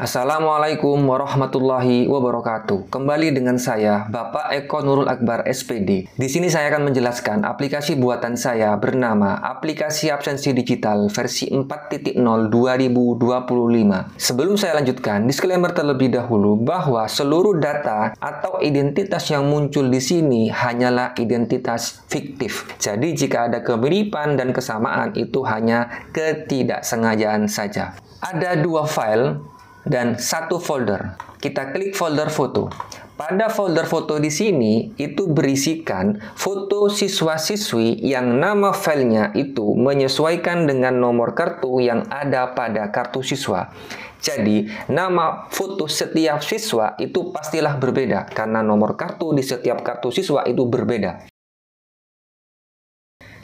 Assalamualaikum warahmatullahi wabarakatuh. Kembali dengan saya, Bapak Eko Nurul Akbar SPD. Di sini saya akan menjelaskan aplikasi buatan saya bernama Aplikasi Absensi Digital versi 4.0 2025. Sebelum saya lanjutkan, disclaimer terlebih dahulu bahwa seluruh data atau identitas yang muncul di sini hanyalah identitas fiktif. Jadi jika ada kemiripan dan kesamaan itu hanya ketidaksengajaan saja. Ada dua file dan satu folder. Kita klik folder foto. Pada folder foto di sini itu berisikan foto siswa-siswi yang nama filenya itu menyesuaikan dengan nomor kartu yang ada pada kartu siswa. Jadi, nama foto setiap siswa itu pastilah berbeda karena nomor kartu di setiap kartu siswa itu berbeda.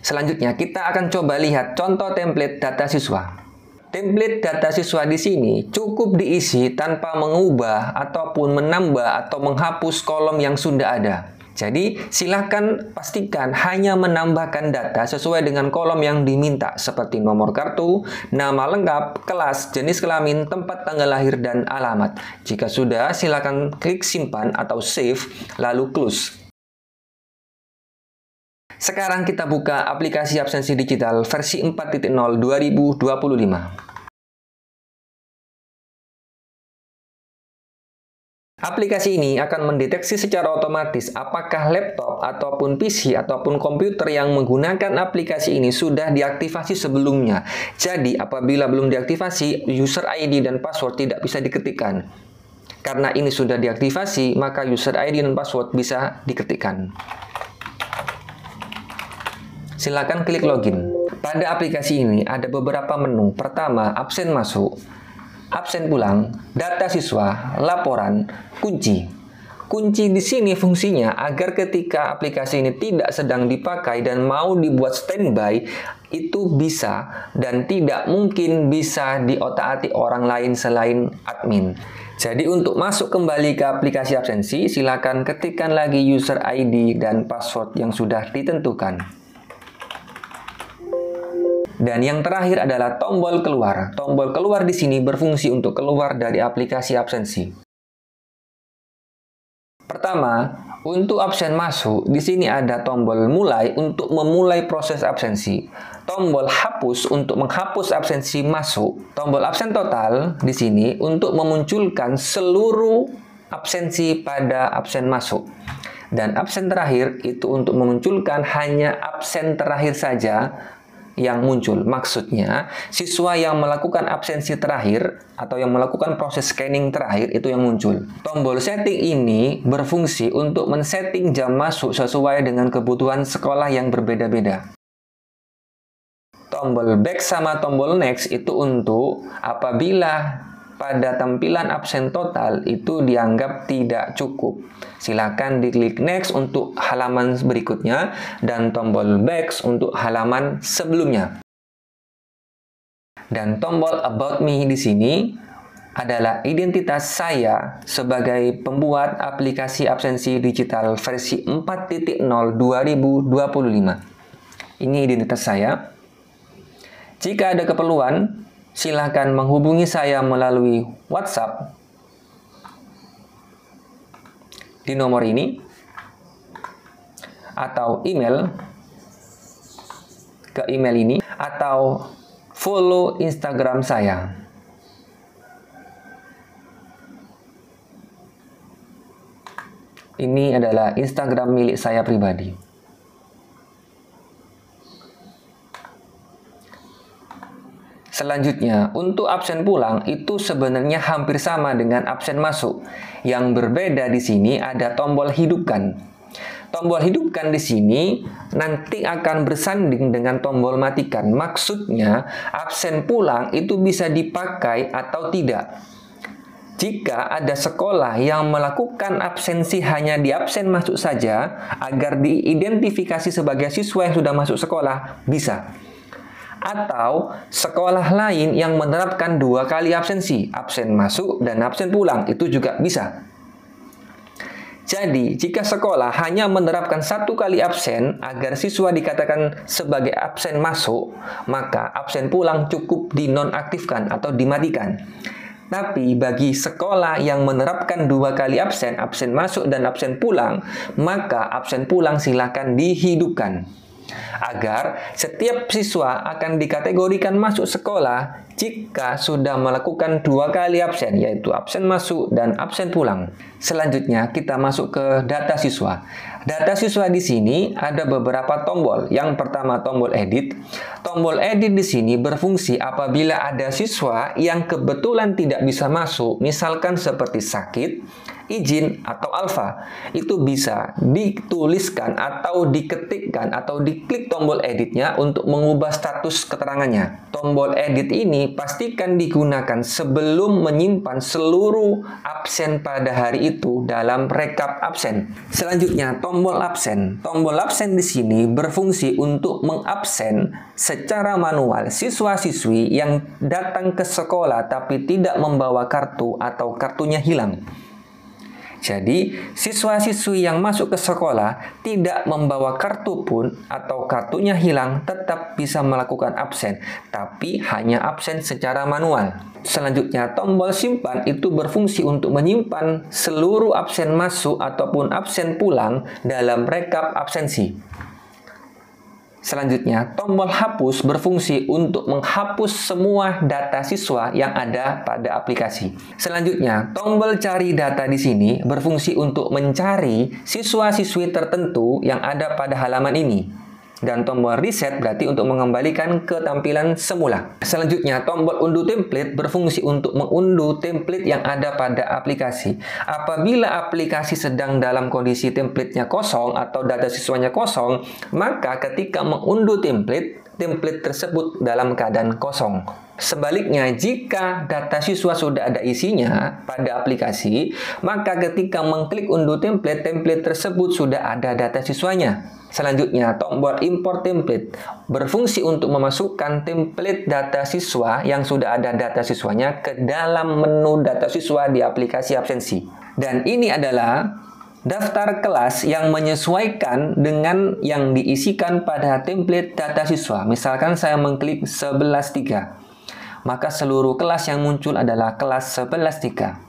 Selanjutnya, kita akan coba lihat contoh template data siswa. Template data siswa di sini cukup diisi tanpa mengubah ataupun menambah atau menghapus kolom yang sudah ada. Jadi, silakan pastikan hanya menambahkan data sesuai dengan kolom yang diminta seperti nomor kartu, nama lengkap, kelas, jenis kelamin, tempat tanggal lahir, dan alamat. Jika sudah, silakan klik simpan atau save, lalu close. Sekarang kita buka aplikasi absensi digital versi 4.0 2025. Aplikasi ini akan mendeteksi secara otomatis apakah laptop ataupun PC ataupun komputer yang menggunakan aplikasi ini sudah diaktifasi sebelumnya. Jadi apabila belum diaktifasi, user ID dan password tidak bisa diketikkan. Karena ini sudah diaktifasi, maka user ID dan password bisa diketikkan. Silakan klik login. Pada aplikasi ini ada beberapa menu. Pertama, absen masuk, absen pulang, data siswa, laporan, kunci. Kunci di sini fungsinya agar ketika aplikasi ini tidak sedang dipakai dan mau dibuat standby, itu bisa dan tidak mungkin bisa diotak-atik orang lain selain admin. Jadi untuk masuk kembali ke aplikasi absensi, silakan ketikkan lagi user ID dan password yang sudah ditentukan. Dan yang terakhir adalah tombol keluar. Tombol keluar di sini berfungsi untuk keluar dari aplikasi absensi. Pertama, untuk absen masuk, di sini ada tombol mulai untuk memulai proses absensi. Tombol hapus untuk menghapus absensi masuk. Tombol absen total di sini untuk memunculkan seluruh absensi pada absen masuk. Dan absen terakhir itu untuk memunculkan hanya absen terakhir saja yang muncul. Maksudnya, siswa yang melakukan absensi terakhir atau yang melakukan proses scanning terakhir itu yang muncul. Tombol setting ini berfungsi untuk men-setting jam masuk sesuai dengan kebutuhan sekolah yang berbeda-beda. Tombol back sama tombol next itu untuk apabila pada tampilan absen total itu dianggap tidak cukup. Silakan diklik next untuk halaman berikutnya dan tombol back untuk halaman sebelumnya. Dan tombol about me di sini adalah identitas saya sebagai pembuat aplikasi absensi digital versi 4.0 2025. Ini identitas saya. Jika ada keperluan, silakan menghubungi saya melalui WhatsApp di nomor ini atau email ke email ini atau follow Instagram saya. Ini adalah Instagram milik saya pribadi. Selanjutnya, untuk absen pulang itu sebenarnya hampir sama dengan absen masuk. Yang berbeda di sini ada tombol hidupkan. Tombol hidupkan di sini nanti akan bersanding dengan tombol matikan. Maksudnya, absen pulang itu bisa dipakai atau tidak. Jika ada sekolah yang melakukan absensi hanya di absen masuk saja, agar diidentifikasi sebagai siswa yang sudah masuk sekolah, bisa. Atau sekolah lain yang menerapkan 2 kali absensi, absen masuk dan absen pulang, itu juga bisa. Jadi, jika sekolah hanya menerapkan 1 kali absen agar siswa dikatakan sebagai absen masuk, maka absen pulang cukup dinonaktifkan atau dimatikan. Tapi bagi sekolah yang menerapkan 2 kali absen, absen masuk dan absen pulang, maka absen pulang silakan dihidupkan. Agar setiap siswa akan dikategorikan masuk sekolah jika sudah melakukan 2 kali absen, yaitu absen masuk dan absen pulang. Selanjutnya kita masuk ke data siswa. Data siswa di sini ada beberapa tombol. Yang pertama tombol edit. Tombol edit di sini berfungsi apabila ada siswa yang kebetulan tidak bisa masuk, misalkan seperti sakit, izin, atau alfa. Itu bisa dituliskan atau diketikkan atau diklik tombol editnya untuk mengubah status keterangannya. Tombol edit ini pastikan digunakan sebelum menyimpan seluruh absen pada hari itu dalam rekap absen. Selanjutnya tombol absen. Tombol absen di sini berfungsi untuk mengabsen secara manual siswa-siswi yang datang ke sekolah tapi tidak membawa kartu atau kartunya hilang. Jadi, siswa-siswi yang masuk ke sekolah tidak membawa kartu pun atau kartunya hilang tetap bisa melakukan absen, tapi hanya absen secara manual. Selanjutnya, tombol simpan itu berfungsi untuk menyimpan seluruh absen masuk ataupun absen pulang dalam rekap absensi. Selanjutnya, tombol hapus berfungsi untuk menghapus semua data siswa yang ada pada aplikasi. Selanjutnya, tombol cari data di sini berfungsi untuk mencari siswa-siswi tertentu yang ada pada halaman ini. Dan tombol reset berarti untuk mengembalikan ke tampilan semula. Selanjutnya, tombol unduh template berfungsi untuk mengunduh template yang ada pada aplikasi. Apabila aplikasi sedang dalam kondisi templatenya kosong atau data siswanya kosong, maka ketika mengunduh template tersebut dalam keadaan kosong. Sebaliknya, jika data siswa sudah ada isinya pada aplikasi, maka ketika mengklik unduh template tersebut sudah ada data siswanya. Selanjutnya, tombol import template berfungsi untuk memasukkan template data siswa yang sudah ada data siswanya ke dalam menu data siswa di aplikasi absensi. Dan ini adalah daftar kelas yang menyesuaikan dengan yang diisikan pada template data siswa. Misalkan saya mengklik 11.3. Maka seluruh kelas yang muncul adalah kelas 11.3.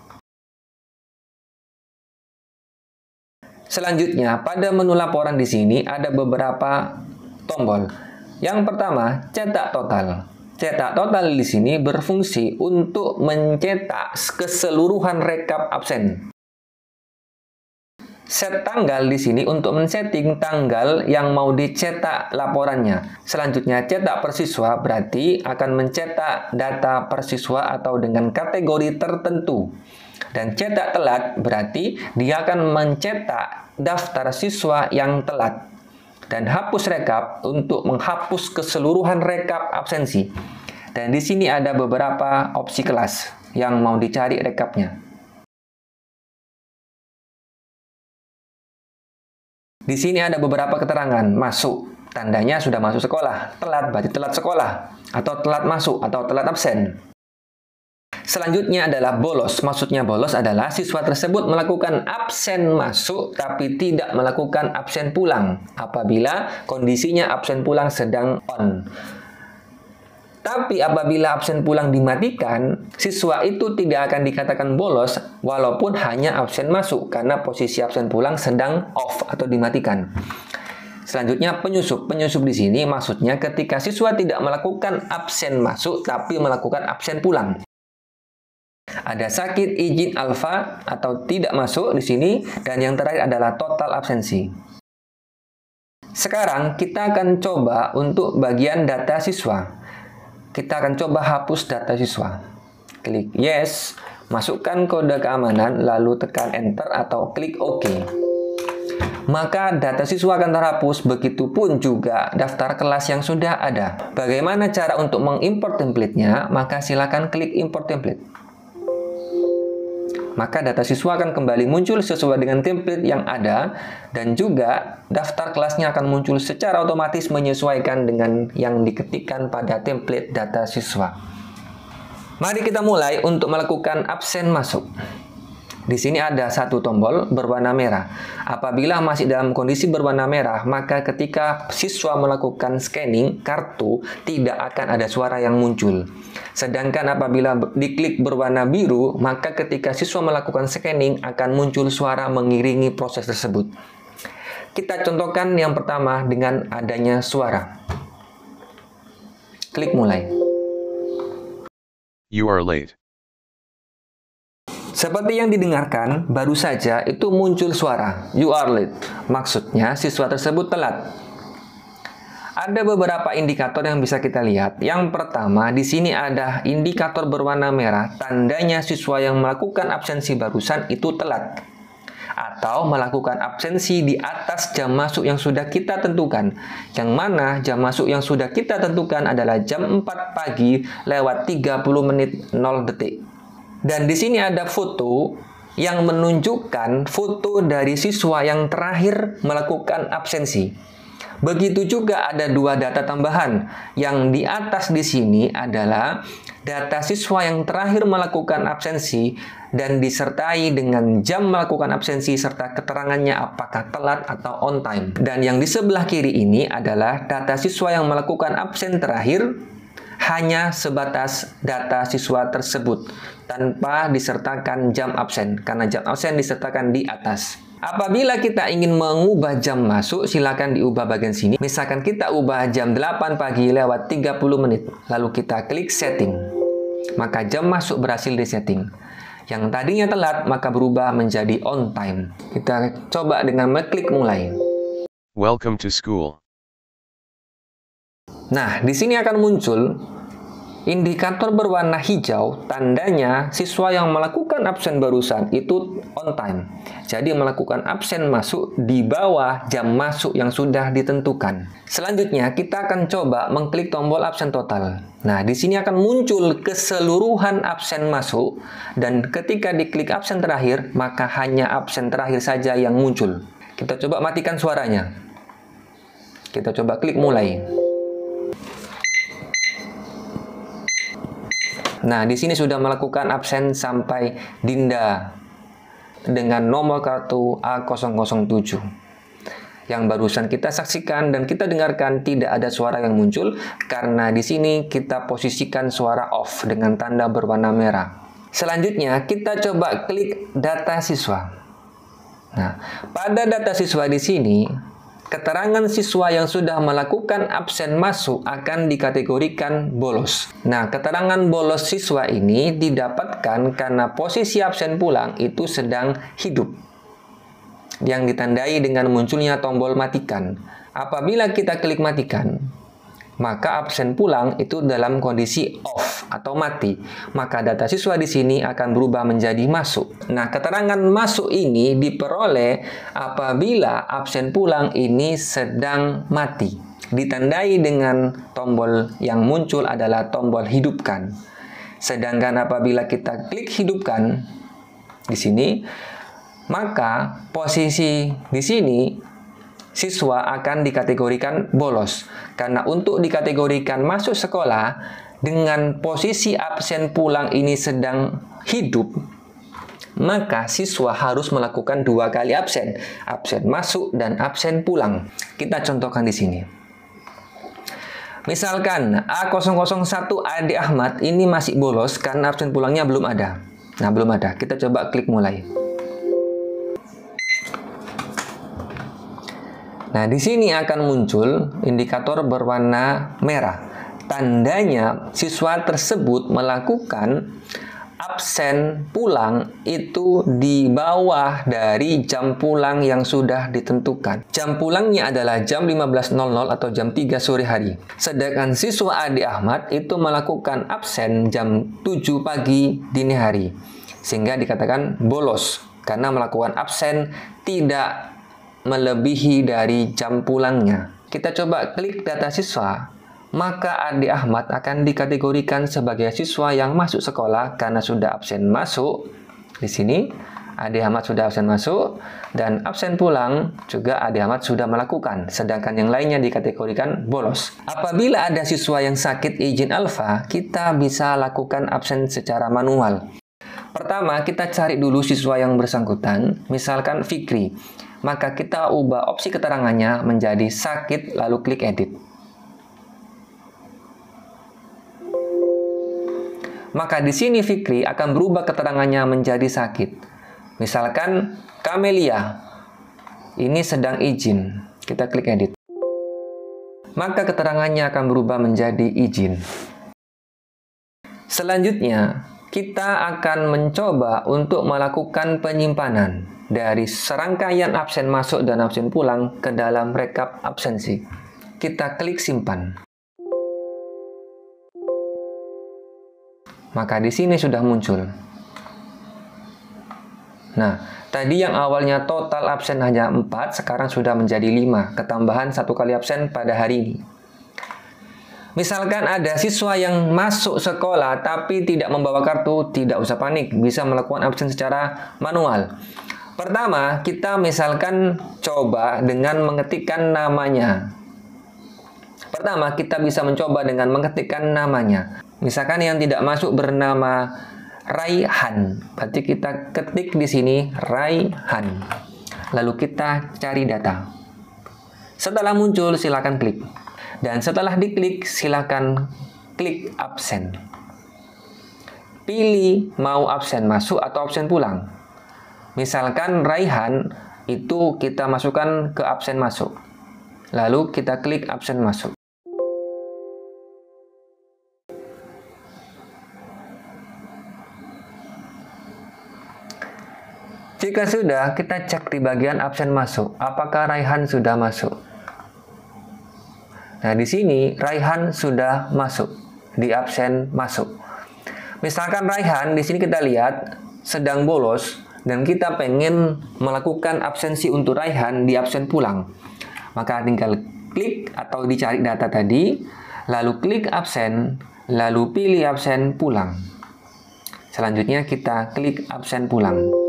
Selanjutnya, pada menu laporan di sini ada beberapa tombol. Yang pertama, cetak total. Cetak total di sini berfungsi untuk mencetak keseluruhan rekap absen. Set tanggal di sini untuk men-setting tanggal yang mau dicetak laporannya. Selanjutnya, cetak persiswa berarti akan mencetak data persiswa atau dengan kategori tertentu. Dan cetak telat berarti dia akan mencetak daftar siswa yang telat. Dan hapus rekap untuk menghapus keseluruhan rekap absensi. Dan di sini ada beberapa opsi kelas yang mau dicari rekapnya. Di sini ada beberapa keterangan. Masuk, tandanya sudah masuk sekolah. Telat, berarti telat sekolah. Atau telat masuk, atau telat absen. Selanjutnya adalah bolos. Maksudnya bolos adalah siswa tersebut melakukan absen masuk tapi tidak melakukan absen pulang apabila kondisinya absen pulang sedang on. Tapi apabila absen pulang dimatikan, siswa itu tidak akan dikatakan bolos walaupun hanya absen masuk karena posisi absen pulang sedang off atau dimatikan. Selanjutnya penyusup. Penyusup di sini maksudnya ketika siswa tidak melakukan absen masuk tapi melakukan absen pulang. Ada sakit, izin, alfa, atau tidak masuk di sini. Dan yang terakhir adalah total absensi. Sekarang kita akan coba untuk bagian data siswa. Kita akan coba hapus data siswa. Klik yes, masukkan kode keamanan, lalu tekan enter atau klik OK. Maka data siswa akan terhapus, begitupun juga daftar kelas yang sudah ada. Bagaimana cara untuk mengimport template-nya? Maka silakan klik import template. Maka data siswa akan kembali muncul sesuai dengan template yang ada dan juga daftar kelasnya akan muncul secara otomatis menyesuaikan dengan yang diketikkan pada template data siswa. Mari kita mulai untuk melakukan absen masuk. Di sini ada satu tombol berwarna merah. Apabila masih dalam kondisi berwarna merah, maka ketika siswa melakukan scanning kartu, tidak akan ada suara yang muncul. Sedangkan apabila diklik berwarna biru, maka ketika siswa melakukan scanning akan muncul suara mengiringi proses tersebut. Kita contohkan yang pertama dengan adanya suara. Klik mulai. You are late. Seperti yang didengarkan, baru saja itu muncul suara, you are late. Maksudnya siswa tersebut telat. Ada beberapa indikator yang bisa kita lihat. Yang pertama, di sini ada indikator berwarna merah, tandanya siswa yang melakukan absensi barusan itu telat. Atau melakukan absensi di atas jam masuk yang sudah kita tentukan. Yang mana jam masuk yang sudah kita tentukan adalah jam 4 pagi lewat 30 menit 0 detik. Dan di sini ada foto yang menunjukkan foto dari siswa yang terakhir melakukan absensi. Begitu juga ada dua data tambahan. Yang di atas di sini adalah data siswa yang terakhir melakukan absensi dan disertai dengan jam melakukan absensi serta keterangannya apakah telat atau on time. Dan yang di sebelah kiri ini adalah data siswa yang melakukan absen terakhir, hanya sebatas data siswa tersebut tanpa disertakan jam absen, karena jam absen disertakan di atas. Apabila kita ingin mengubah jam masuk, silakan diubah bagian sini. Misalkan kita ubah jam 8 pagi lewat 30 menit, lalu kita klik setting. Maka jam masuk berhasil disetting. Yang tadinya telat, maka berubah menjadi on time. Kita coba dengan mengklik mulai. Welcome to school. Nah, di sini akan muncul indikator berwarna hijau, tandanya siswa yang melakukan absen barusan itu on time. Jadi melakukan absen masuk di bawah jam masuk yang sudah ditentukan. Selanjutnya kita akan coba mengklik tombol absen total. Nah, di sini akan muncul keseluruhan absen masuk dan ketika diklik absen terakhir, maka hanya absen terakhir saja yang muncul. Kita coba matikan suaranya. Kita coba klik mulai. Nah, di sini sudah melakukan absen sampai Dinda dengan nomor kartu A007. Yang barusan kita saksikan dan kita dengarkan tidak ada suara yang muncul karena di sini kita posisikan suara off dengan tanda berwarna merah. Selanjutnya kita coba klik data siswa. Nah, pada data siswa di sini keterangan siswa yang sudah melakukan absen masuk akan dikategorikan bolos. Nah, keterangan bolos siswa ini didapatkan karena posisi absen pulang itu sedang hidup, yang ditandai dengan munculnya tombol matikan. Apabila kita klik matikan, maka absen pulang itu dalam kondisi off atau mati. Maka data siswa di sini akan berubah menjadi masuk. Nah, keterangan masuk ini diperoleh apabila absen pulang ini sedang mati. Ditandai dengan tombol yang muncul adalah tombol hidupkan. Sedangkan apabila kita klik hidupkan di sini, maka posisi di sini siswa akan dikategorikan bolos. Karena untuk dikategorikan masuk sekolah dengan posisi absen pulang ini sedang hidup, maka siswa harus melakukan 2 kali absen. Absen masuk dan absen pulang. Kita contohkan di sini. Misalkan A001 Ade Ahmad ini masih bolos karena absen pulangnya belum ada. Nah, belum ada. Kita coba klik mulai. Nah, di sini akan muncul indikator berwarna merah. Tandanya siswa tersebut melakukan absen pulang itu di bawah dari jam pulang yang sudah ditentukan. Jam pulangnya adalah jam 15.00 atau jam 3 sore hari. Sedangkan siswa Ade Ahmad itu melakukan absen jam 7 pagi dini hari. Sehingga dikatakan bolos karena melakukan absen tidak melebihi dari jam pulangnya. Kita coba klik data siswa, maka Ade Ahmad akan dikategorikan sebagai siswa yang masuk sekolah karena sudah absen masuk. Di sini Ade Ahmad sudah absen masuk dan absen pulang juga Ade Ahmad sudah melakukan, sedangkan yang lainnya dikategorikan bolos. Apabila ada siswa yang sakit izin alfa, kita bisa lakukan absen secara manual. Pertama, kita cari dulu siswa yang bersangkutan, misalkan Fikri. Maka kita ubah opsi keterangannya menjadi sakit, lalu klik edit. maka di sini Fikri akan berubah keterangannya menjadi sakit. Misalkan Kamelia ini sedang izin. Kita klik edit. Maka keterangannya akan berubah menjadi izin. Selanjutnya, kita akan mencoba untuk melakukan penyimpanan dari serangkaian absen masuk dan absen pulang ke dalam rekap absensi. Kita klik simpan. Maka di sini sudah muncul. Nah, tadi yang awalnya total absen hanya 4, sekarang sudah menjadi 5, ketambahan 1 kali absen pada hari ini. Misalkan ada siswa yang masuk sekolah tapi tidak membawa kartu, tidak usah panik, bisa melakukan absen secara manual. Pertama, kita misalkan coba dengan mengetikkan namanya. Pertama, kita bisa mencoba dengan mengetikkan namanya. Misalkan yang tidak masuk bernama Raihan, berarti kita ketik di sini Raihan. Lalu kita cari data. Setelah muncul, silakan klik. Dan setelah diklik, silakan klik absen. Pilih mau absen masuk atau absen pulang. Misalkan Raihan itu kita masukkan ke absen masuk. Lalu kita klik absen masuk. Jika sudah, kita cek di bagian absen masuk. Apakah Raihan sudah masuk? Nah, di sini Raihan sudah masuk di absen masuk. Misalkan Raihan di sini kita lihat sedang bolos dan kita pengen melakukan absensi untuk Raihan di absen pulang. Maka tinggal klik atau dicari data tadi, lalu klik absen, lalu pilih absen pulang. Selanjutnya kita klik absen pulang.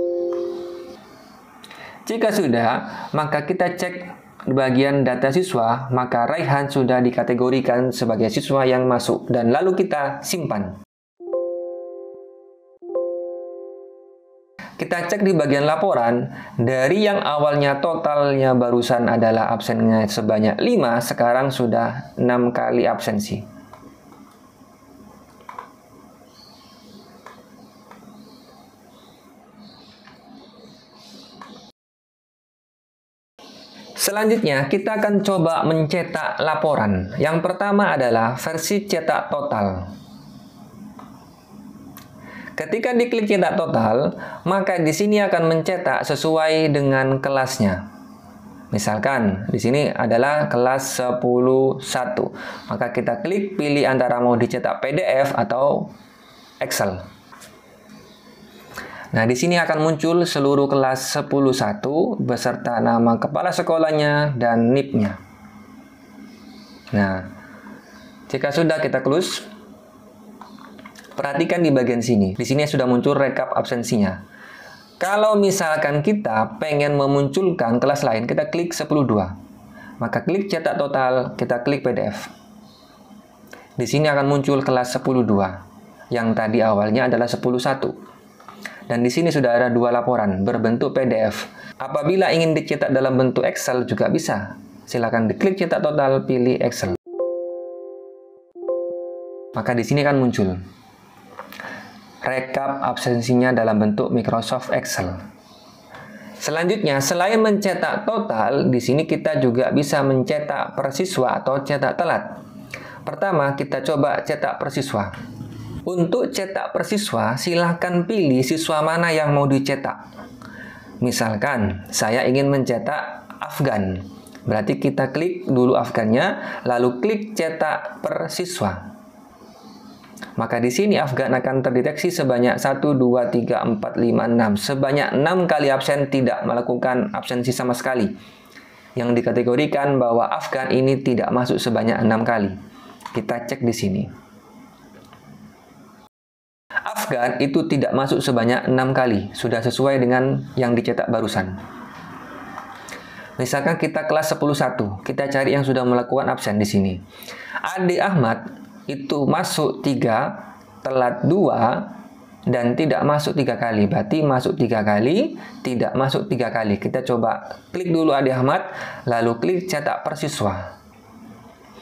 Jika sudah, maka kita cek di bagian data siswa, maka Raihan sudah dikategorikan sebagai siswa yang masuk dan lalu kita simpan. Kita cek di bagian laporan, dari yang awalnya totalnya barusan adalah absennya sebanyak 5, sekarang sudah 6 kali absensi. Selanjutnya, kita akan coba mencetak laporan. Yang pertama adalah versi cetak total. Ketika diklik cetak total, maka di sini akan mencetak sesuai dengan kelasnya. Misalkan di sini adalah kelas 10.1. Maka kita klik pilih antara mau dicetak PDF atau Excel. Nah, di sini akan muncul seluruh kelas 10.1 beserta nama kepala sekolahnya dan NIP-nya. Nah, jika sudah kita close, perhatikan di bagian sini. Di sini sudah muncul rekap absensinya. Kalau misalkan kita pengen memunculkan kelas lain, kita klik 10.2. Maka klik cetak total, kita klik PDF. Di sini akan muncul kelas 10.2. Yang tadi awalnya adalah 10.1. Dan di sini sudah ada 2 laporan berbentuk PDF. Apabila ingin dicetak dalam bentuk Excel juga bisa. Silakan diklik cetak total, pilih Excel. Maka di sini akan muncul rekap absensinya dalam bentuk Microsoft Excel. Selanjutnya, selain mencetak total, di sini kita juga bisa mencetak per siswa atau cetak telat. Pertama, kita coba cetak per siswa. Untuk cetak per siswa, silahkan pilih siswa mana yang mau dicetak. Misalkan, saya ingin mencetak Afgan. Berarti kita klik dulu Afgannya, lalu klik cetak per siswa. Maka di sini Afgan akan terdeteksi sebanyak 1, 2, 3, 4, 5, 6. Sebanyak 6 kali absen tidak melakukan absensi sama sekali. Yang dikategorikan bahwa Afgan ini tidak masuk sebanyak 6 kali. Kita cek di sini. Afgan itu tidak masuk sebanyak 6 kali, sudah sesuai dengan yang dicetak barusan. Misalkan kita kelas 10.1, kita cari yang sudah melakukan absen di sini. Ade Ahmad itu masuk 3, telat 2, dan tidak masuk 3 kali. Berarti masuk 3 kali, tidak masuk 3 kali. Kita coba klik dulu Ade Ahmad, lalu klik cetak per siswa.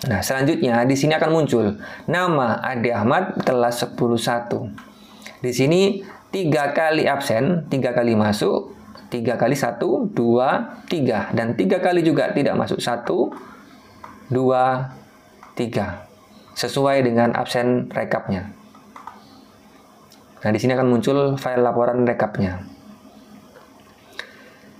Nah, selanjutnya di sini akan muncul nama Ade Ahmad kelas 10.1. Di sini 3 kali absen, 3 kali masuk, 3 kali 1, 2, 3. Dan 3 kali juga tidak masuk, 1, 2, 3. Sesuai dengan absen rekapnya. Nah, di sini akan muncul file laporan rekapnya.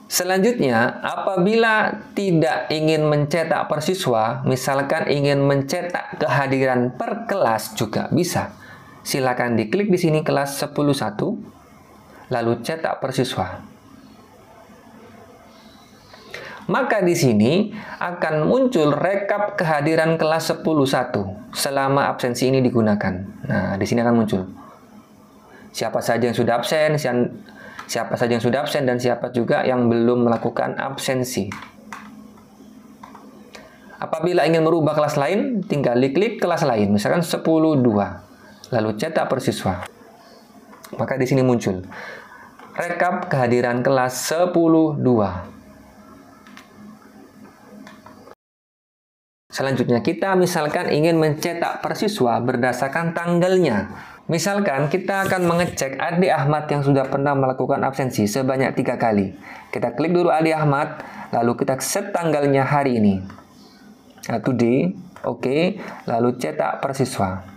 Selanjutnya, apabila tidak ingin mencetak per siswa, misalkan ingin mencetak kehadiran per kelas juga bisa. Silakan diklik di sini kelas 10.1, lalu cetak per siswa. Maka di sini akan muncul rekap kehadiran kelas 10.1 selama absensi ini digunakan. Nah, di sini akan muncul siapa saja yang sudah absen, siapa saja yang sudah absen, dan siapa juga yang belum melakukan absensi. Apabila ingin merubah kelas lain, tinggal diklik kelas lain, misalkan 10.2, lalu cetak per siswa. Maka di sini muncul rekap kehadiran kelas 10.2. Selanjutnya, kita misalkan ingin mencetak per siswa berdasarkan tanggalnya. Misalkan kita akan mengecek Ade Ahmad yang sudah pernah melakukan absensi sebanyak 3 kali. Kita klik dulu Ade Ahmad, lalu kita set tanggalnya hari ini. Nah, today, oke, lalu cetak per siswa.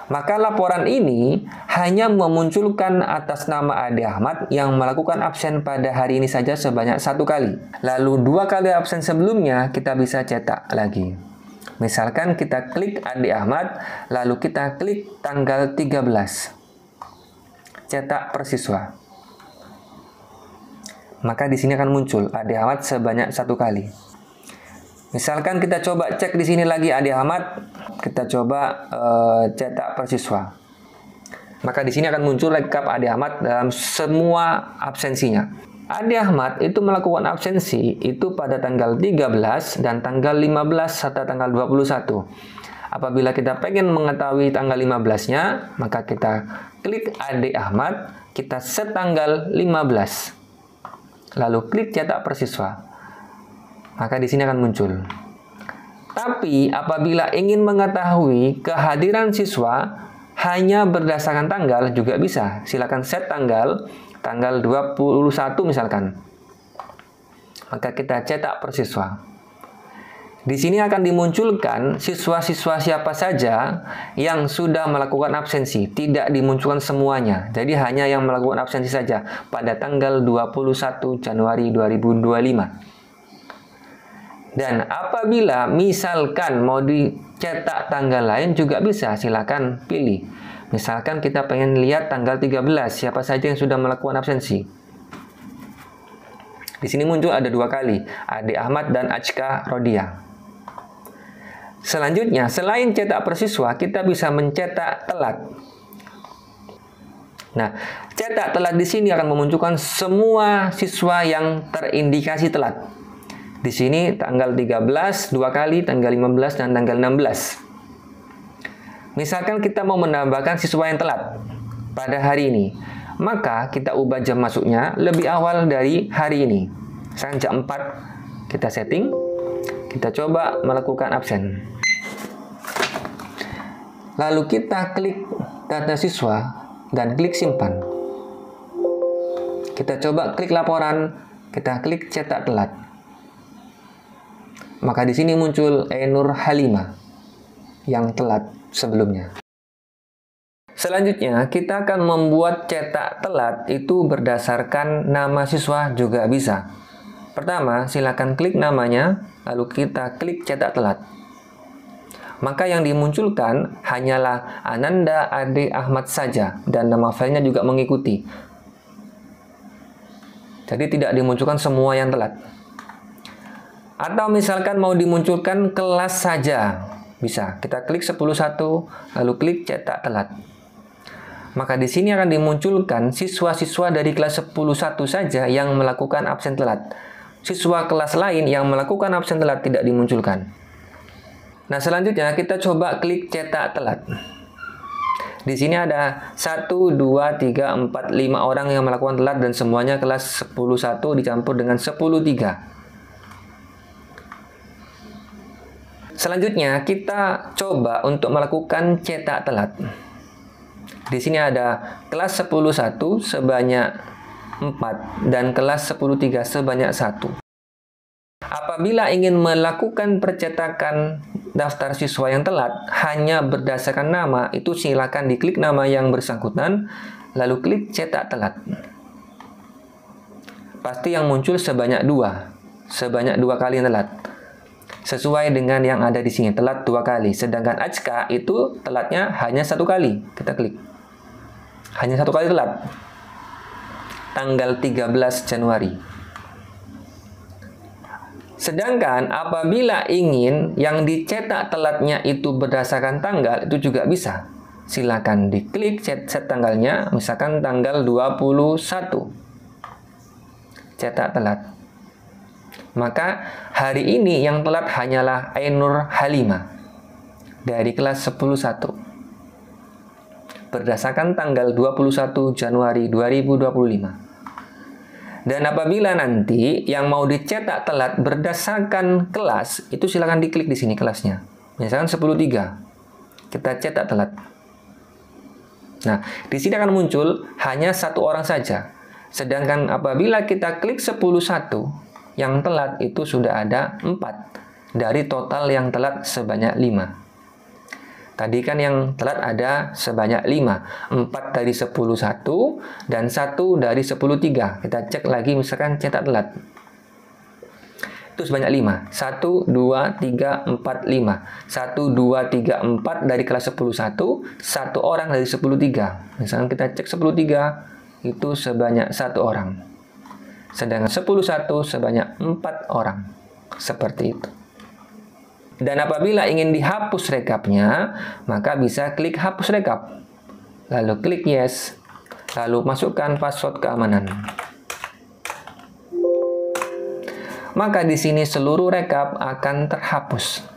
Maka laporan ini hanya memunculkan atas nama Ade Ahmad yang melakukan absen pada hari ini saja sebanyak 1 kali. Lalu 2 kali absen sebelumnya kita bisa cetak lagi. Misalkan kita klik Ade Ahmad, lalu kita klik tanggal 13. Cetak per siswa. Maka di sini akan muncul Ade Ahmad sebanyak 1 kali. Misalkan kita coba cek di sini lagi Ade Ahmad, kita coba cetak per siswa. Maka di sini akan muncul rekap Ade Ahmad dalam semua absensinya. Ade Ahmad itu melakukan absensi itu pada tanggal 13 dan tanggal 15 serta tanggal 21. Apabila kita pengen mengetahui tanggal 15-nya, maka kita klik Ade Ahmad, kita set tanggal 15. Lalu klik cetak per siswa. Maka di sini akan muncul. Tapi apabila ingin mengetahui kehadiran siswa hanya berdasarkan tanggal juga bisa. Silakan set tanggal 21 misalkan. Maka kita cetak per siswa. Di sini akan dimunculkan siswa-siswa siapa saja yang sudah melakukan absensi, tidak dimunculkan semuanya. Jadi hanya yang melakukan absensi saja pada tanggal 21 Januari 2025. Dan apabila misalkan mau dicetak tanggal lain juga bisa, silakan pilih. Misalkan kita pengen lihat tanggal 13, siapa saja yang sudah melakukan absensi. Di sini muncul ada 2 kali, Ade Ahmad dan Achka Rodia. Selanjutnya, selain cetak per siswa, kita bisa mencetak telat. Nah, cetak telat di sini akan memunculkan semua siswa yang terindikasi telat. Di sini tanggal 13 2 kali, tanggal 15 dan tanggal 16. Misalkan kita mau menambahkan siswa yang telat pada hari ini, maka kita ubah jam masuknya lebih awal dari hari ini. Misalkan jam 4 kita setting, kita coba melakukan absen. Lalu kita klik data siswa dan klik simpan. Kita coba klik laporan, kita klik cetak telat. Maka di sini muncul Nur Halimah yang telat sebelumnya. Selanjutnya, kita akan membuat cetak telat itu berdasarkan nama siswa juga bisa. Pertama, silakan klik namanya, lalu kita klik cetak telat. Maka yang dimunculkan hanyalah Ananda Ade Ahmad saja dan nama filenya juga mengikuti. Jadi tidak dimunculkan semua yang telat. Atau misalkan mau dimunculkan kelas saja, bisa. Kita klik 10.1, lalu klik cetak telat. Maka di sini akan dimunculkan siswa-siswa dari kelas 10.1 saja yang melakukan absen telat. Siswa kelas lain yang melakukan absen telat tidak dimunculkan. Nah, selanjutnya kita coba klik cetak telat. Di sini ada 1, 2, 3, 4, 5 orang yang melakukan telat dan semuanya kelas 10.1 dicampur dengan 10.3. Selanjutnya kita coba untuk melakukan cetak telat. Di sini ada kelas 10.1 sebanyak 4 dan kelas 10.3 sebanyak 1. Apabila ingin melakukan percetakan daftar siswa yang telat hanya berdasarkan nama, itu silakan diklik nama yang bersangkutan, lalu klik cetak telat. Pasti yang muncul sebanyak 2 kali yang telat. Sesuai dengan yang ada di sini, telat 2 kali. Sedangkan Ajka itu telatnya hanya 1 kali. Kita klik. Hanya 1 kali telat. Tanggal 13 Januari. Sedangkan apabila ingin yang dicetak telatnya itu berdasarkan tanggal, itu juga bisa. Silakan diklik set tanggalnya, misalkan tanggal 21. Cetak telat. Maka hari ini yang telat hanyalah Ainur Halimah dari kelas 10.1 berdasarkan tanggal 21 Januari 2025. Dan apabila nanti yang mau dicetak telat berdasarkan kelas, itu silakan diklik di sini kelasnya. Misalkan 10.3 kita cetak telat. Nah, di sini akan muncul hanya 1 orang saja. Sedangkan apabila kita klik 10.1 yang telat itu sudah ada 4 dari total yang telat sebanyak 5. Tadi kan yang telat ada sebanyak 5. 4 dari 10.1 dan 1 dari 10.3. Kita cek lagi misalkan cetak telat. Itu sebanyak 5. 1, 2, 3, 4, 5. 1, 2, 3, 4 dari kelas 10.1. 1 orang dari 10.3. Misalkan kita cek 10.3 itu sebanyak 1 orang. Sedangkan 10.1 sebanyak 4 orang. Seperti itu. Dan apabila ingin dihapus rekapnya, maka bisa klik hapus rekap. Lalu klik yes. Lalu masukkan password keamanan. Maka di sini seluruh rekap akan terhapus.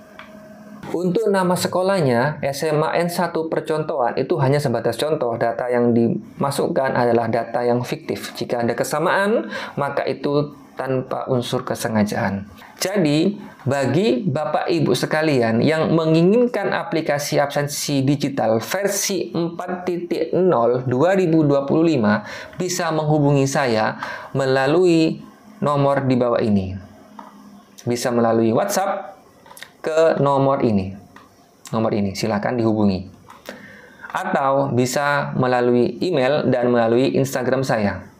Untuk nama sekolahnya, SMA N1 percontohan itu hanya sebatas contoh. Data yang dimasukkan adalah data yang fiktif. Jika ada kesamaan, maka itu tanpa unsur kesengajaan. Jadi, bagi Bapak Ibu sekalian yang menginginkan aplikasi absensi digital versi 4.0 2025, bisa menghubungi saya melalui nomor di bawah ini. Bisa melalui WhatsApp ke nomor ini. Nomor ini silakan dihubungi. Atau bisa melalui email dan melalui Instagram saya.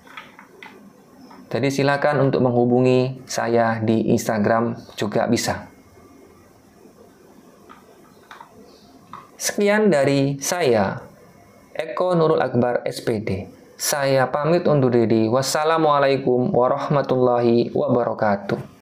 Jadi silakan untuk menghubungi saya di Instagram juga bisa. Sekian dari saya, Eko Nurul Akbar SPD. Saya pamit undur diri. Wassalamualaikum warahmatullahi wabarakatuh.